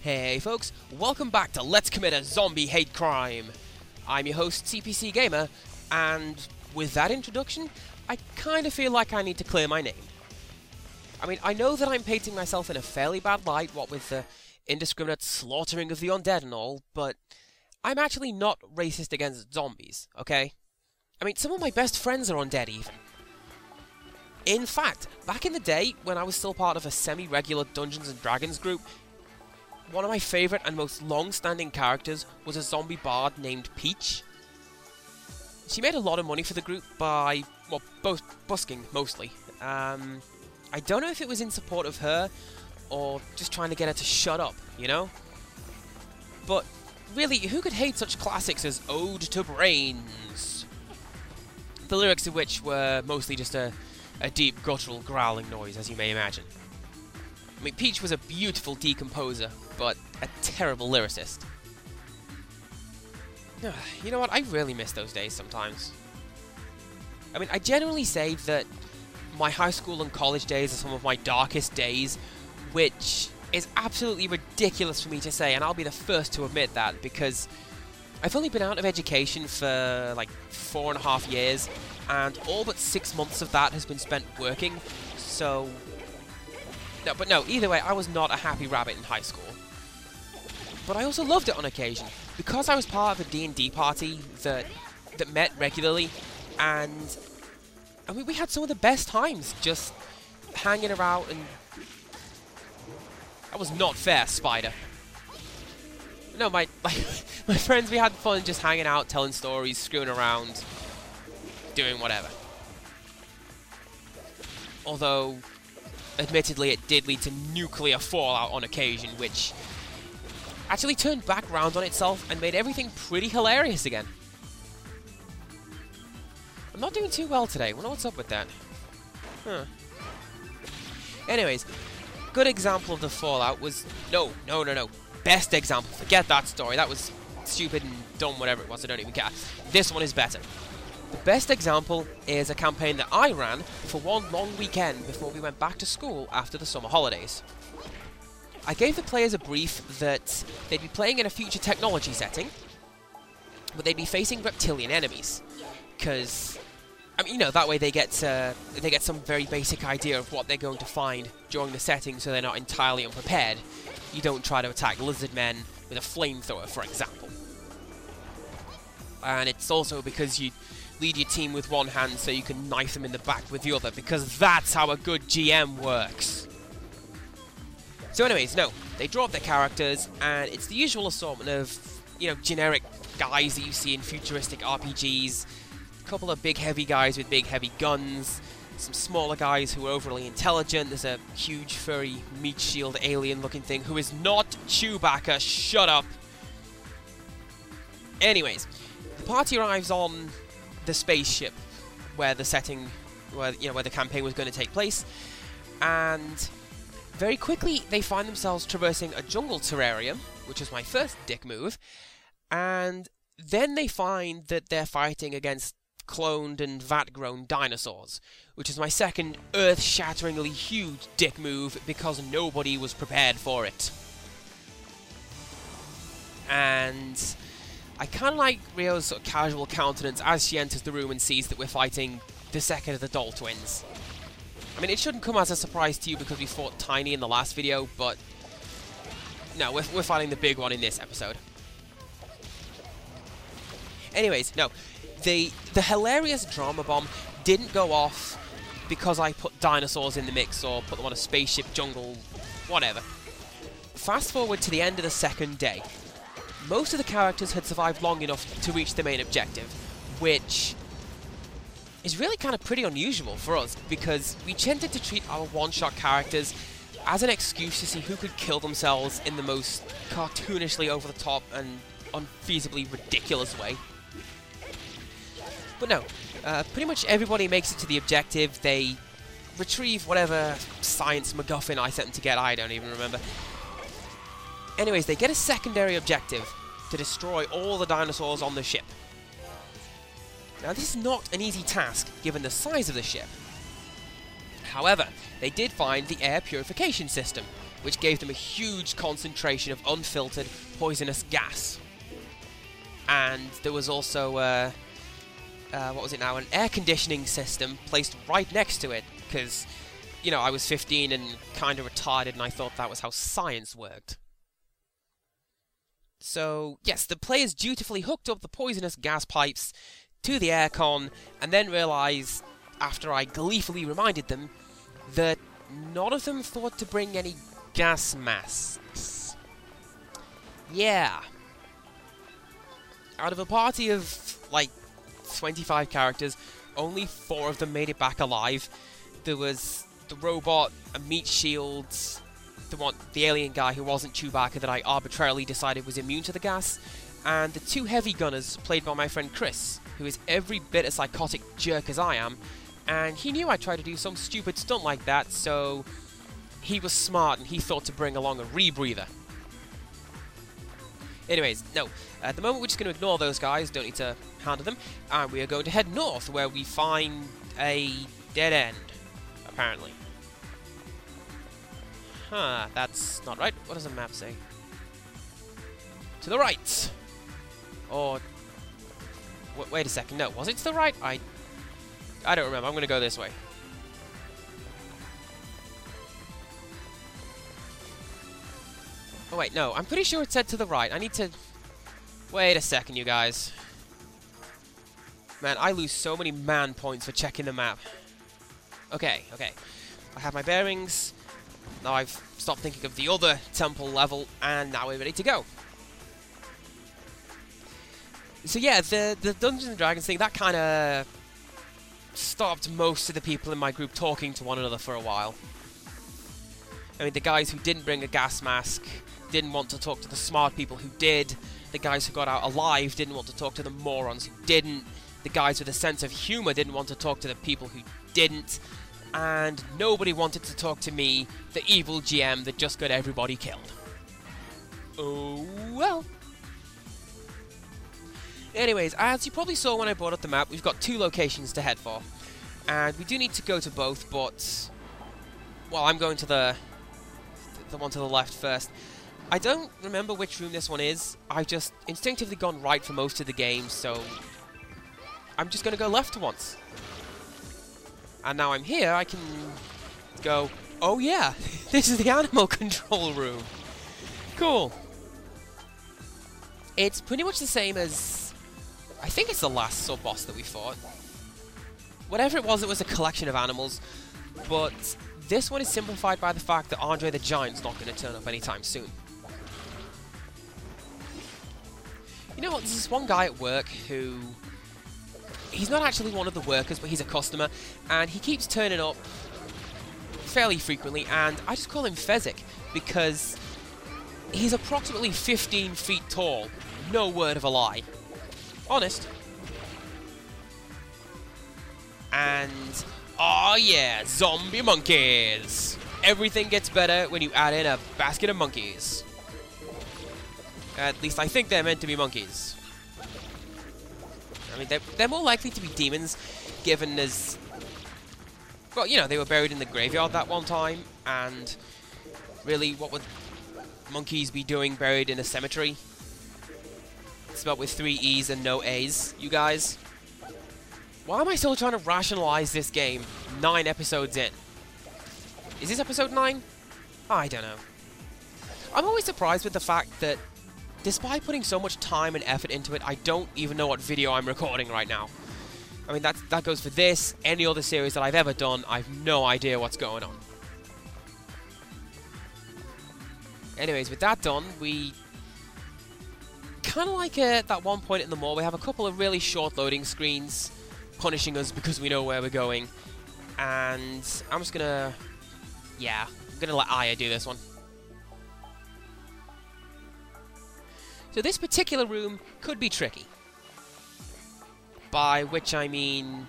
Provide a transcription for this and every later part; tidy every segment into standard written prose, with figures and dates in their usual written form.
Hey folks, welcome back to Let's Commit a Zombie Hate Crime. I'm your host, CPC Gamer, and with that introduction, I kind of feel like I need to clear my name. I mean, I know that I'm painting myself in a fairly bad light, what with the indiscriminate slaughtering of the undead and all, but I'm actually not racist against zombies, okay? I mean, some of my best friends are undead even. In fact, back in the day, when I was still part of a semi-regular Dungeons & Dragons group, one of my favourite and most long-standing characters was a zombie bard named Peach. She made a lot of money for the group by, well, both busking, mostly. I don't know if it was in support of her, or just trying to get her to shut up, you know? But, really, who could hate such classics as Ode to Brains? The lyrics of which were mostly just a deep, guttural, growling noise, as you may imagine. I mean, Peach was a beautiful decomposer, but a terrible lyricist. You know what, I really miss those days sometimes. I mean, I generally say that my high school and college days are some of my darkest days, which is absolutely ridiculous for me to say, and I'll be the first to admit that, because I've only been out of education for like 4.5 years, and all but 6 months of that has been spent working, so... No, either way, I was not a happy rabbit in high school. But I also loved it on occasion, because I was part of a D&D party that met regularly, and I mean, we had some of the best times just hanging around and... That was not fair, Spider. No, my friends, we had fun just hanging out, telling stories, screwing around, doing whatever. Although, admittedly, it did lead to nuclear fallout on occasion, which actually turned back round on itself and made everything pretty hilarious again. I'm not doing too well today. I wonder what's up with that. Huh. Anyways, good example of the fallout was... No. Best example. Forget that story. That was stupid and dumb, whatever it was. I don't even care. This one is better. The best example is a campaign that I ran for one long weekend before we went back to school after the summer holidays. I gave the players a brief that they'd be playing in a future technology setting, but they'd be facing reptilian enemies. Because, I mean, you know, that way they get some very basic idea of what they're going to find during the setting, so they're not entirely unprepared. You don't try to attack lizard men with a flamethrower, for example. And it's also because you lead your team with one hand so you can knife them in the back with the other, because that's how a good GM works. So anyways, no, they draw up their characters, and it's the usual assortment of, you know, generic guys that you see in futuristic RPGs. A couple of big heavy guys with big heavy guns, some smaller guys who are overly intelligent. There's a huge furry meat shield alien looking thing who is not Chewbacca, shut up! Anyways, the party arrives on the spaceship where the setting, where the campaign was going to take place, and very quickly they find themselves traversing a jungle terrarium, which is my first dick move, and then they find that they're fighting against cloned and vat-grown dinosaurs, which is my second earth-shatteringly huge dick move because nobody was prepared for it. And I kind of like Rio's sort of casual countenance as she enters the room and sees that we're fighting the second of the doll twins. I mean, it shouldn't come as a surprise to you because we fought Tiny in the last video, but no, we're fighting the big one in this episode. Anyways, no, the hilarious drama bomb didn't go off because I put dinosaurs in the mix or put them on a spaceship, jungle, whatever. Fast forward to the end of the second day. Most of the characters had survived long enough to reach the main objective, which is really kind of pretty unusual for us, because we tended to treat our one-shot characters as an excuse to see who could kill themselves in the most cartoonishly over-the-top and unfeasibly ridiculous way. But no, pretty much everybody makes it to the objective. They retrieve whatever science MacGuffin I sent them to get, I don't even remember. Anyways, they get a secondary objective to destroy all the dinosaurs on the ship. Now, this is not an easy task, given the size of the ship. However, they did find the air purification system, which gave them a huge concentration of unfiltered poisonous gas. And there was also, what was it now, an air conditioning system placed right next to it, because, you know, I was 15 and kind of retarded, and I thought that was how science worked. So, yes, the players dutifully hooked up the poisonous gas pipes to the aircon, and then realised, after I gleefully reminded them, that none of them thought to bring any gas masks. Yeah. Out of a party of, like, 25 characters, only 4 of them made it back alive. There was the robot, a meat shield, the alien guy who wasn't Chewbacca that I arbitrarily decided was immune to the gas, and the 2 heavy gunners played by my friend Chris, who is every bit a psychotic jerk as I am, and he knew I'd try to do some stupid stunt like that, so he was smart and he thought to bring along a rebreather. Anyways, no, at the moment we're just going to ignore those guys, don't need to handle them, and we are going to head north where we find a dead end, apparently. Huh, that's not right. What does the map say? To the right! Or... wait a second, no, was it to the right? I don't remember, I'm going to go this way. Oh wait, no, I'm pretty sure it said to the right. I need to... wait a second, you guys. Man, I lose so many man points for checking the map. Okay. I have my bearings. Now I've stopped thinking of the other temple level, and now we're ready to go. So yeah, the Dungeons & Dragons thing, that kind of stopped most of the people in my group talking to one another for a while. I mean, the guys who didn't bring a gas mask didn't want to talk to the smart people who did. The guys who got out alive didn't want to talk to the morons who didn't. The guys with a sense of humor didn't want to talk to the people who didn't. And nobody wanted to talk to me, the evil GM that just got everybody killed. Oh well. Anyways, as you probably saw when I brought up the map, we've got 2 locations to head for. And we do need to go to both, but... well, I'm going to the one to the left first. I don't remember which room this one is. I've just instinctively gone right for most of the game, so... I'm just going to go left once. And now I'm here, I can go, oh yeah, this is the animal control room. Cool. It's pretty much the same as... I think it's the last sub-boss that we fought. Whatever it was a collection of animals, but this one is simplified by the fact that Andre the Giant's not going to turn up anytime soon. You know what, there's this one guy at work who... he's not actually one of the workers, but he's a customer, and he keeps turning up fairly frequently, and I just call him Fezzik, because he's approximately 15 feet tall. No word of a lie. Honest. And, oh yeah, zombie monkeys! Everything gets better when you add in a basket of monkeys. At least I think they're meant to be monkeys. I mean, they're more likely to be demons, given as... well, you know, they were buried in the graveyard that one time, and really, what would monkeys be doing buried in a cemetery? Spelled with 3 E's and no A's, you guys. Why am I still trying to rationalize this game 9 episodes in? Is this episode 9? I don't know. I'm always surprised with the fact that despite putting so much time and effort into it, I don't even know what video I'm recording right now. I mean, that goes for this, any other series that I've ever done, I've no idea what's going on. Anyways, with that done, we... kind of like at that one point in the mall, we have a couple of really short loading screens punishing us because we know where we're going. And I'm just gonna... yeah, I'm gonna let Aya do this one. So this particular room could be tricky. By which I mean,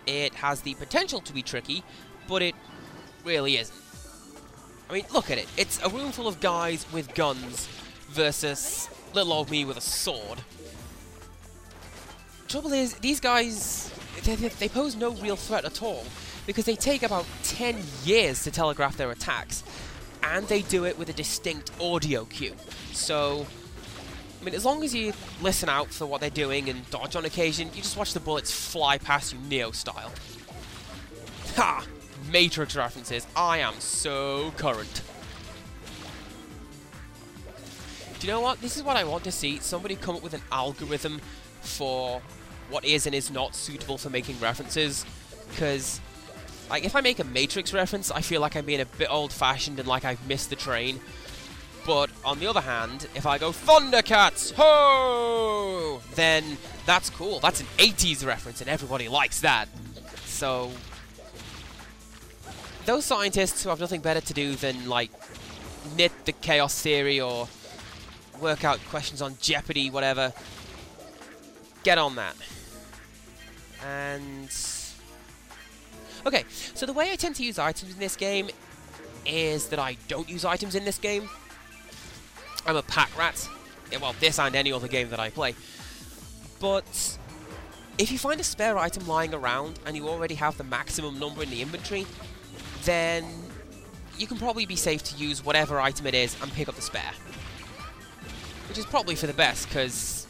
it has the potential to be tricky, but it really isn't. I mean, look at it. It's a room full of guys with guns versus little old me with a sword. Trouble is, these guys, they pose no real threat at all, because they take about 10 years to telegraph their attacks. and they do it with a distinct audio cue. So, I mean, as long as you listen out for what they're doing and dodge on occasion, you just watch the bullets fly past you Neo style. Ha! Matrix references. I am so current. Do you know what? This is what I want to see. Somebody come up with an algorithm for what is and is not suitable for making references. Because, like, if I make a Matrix reference, I feel like I'm being a bit old-fashioned and like I've missed the train. But, on the other hand, if I go, Thundercats, ho! Then that's cool. That's an 80s reference and everybody likes that. So, those scientists who have nothing better to do than, like, knit the chaos theory or work out questions on Jeopardy, whatever, get on that. And okay, so the way I tend to use items in this game is that I don't use items in this game. I'm a pack rat. Yeah, well, this and any other game that I play. But if you find a spare item lying around and you already have the maximum number in the inventory, then you can probably be safe to use whatever item it is and pick up the spare. Which is probably for the best, because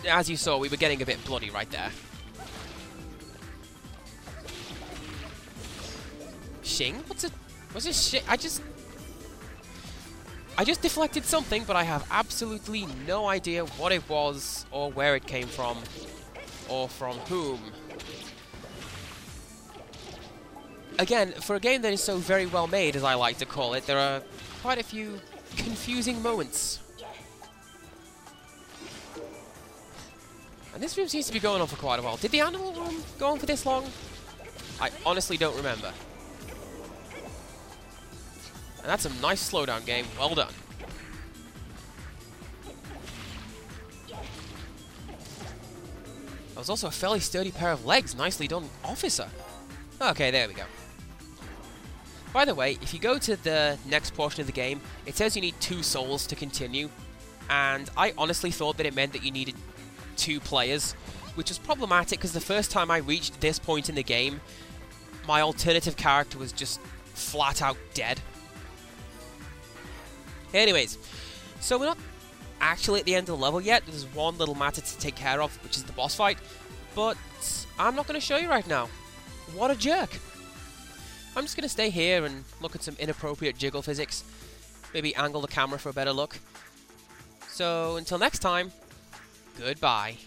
as you saw, we were getting a bit bloody right there. Shing? What's a shing? I just deflected something, but I have absolutely no idea what it was, or where it came from, or from whom. Again, for a game that is so very well made, as I like to call it, there are quite a few confusing moments. And this room seems to be going on for quite a while. Did the animal room go on for this long? I honestly don't remember. And that's a nice slowdown game. Well done. That was also a fairly sturdy pair of legs. Nicely done, officer. Okay, there we go. By the way, if you go to the next portion of the game, it says you need 2 souls to continue. And I honestly thought that it meant that you needed 2 players, which was problematic because the first time I reached this point in the game, my alternative character was just flat out dead. Anyways, so we're not actually at the end of the level yet. There's one little matter to take care of, which is the boss fight, but I'm not going to show you right now. What a jerk. I'm just going to stay here and look at some inappropriate jiggle physics, maybe angle the camera for a better look. So until next time, goodbye.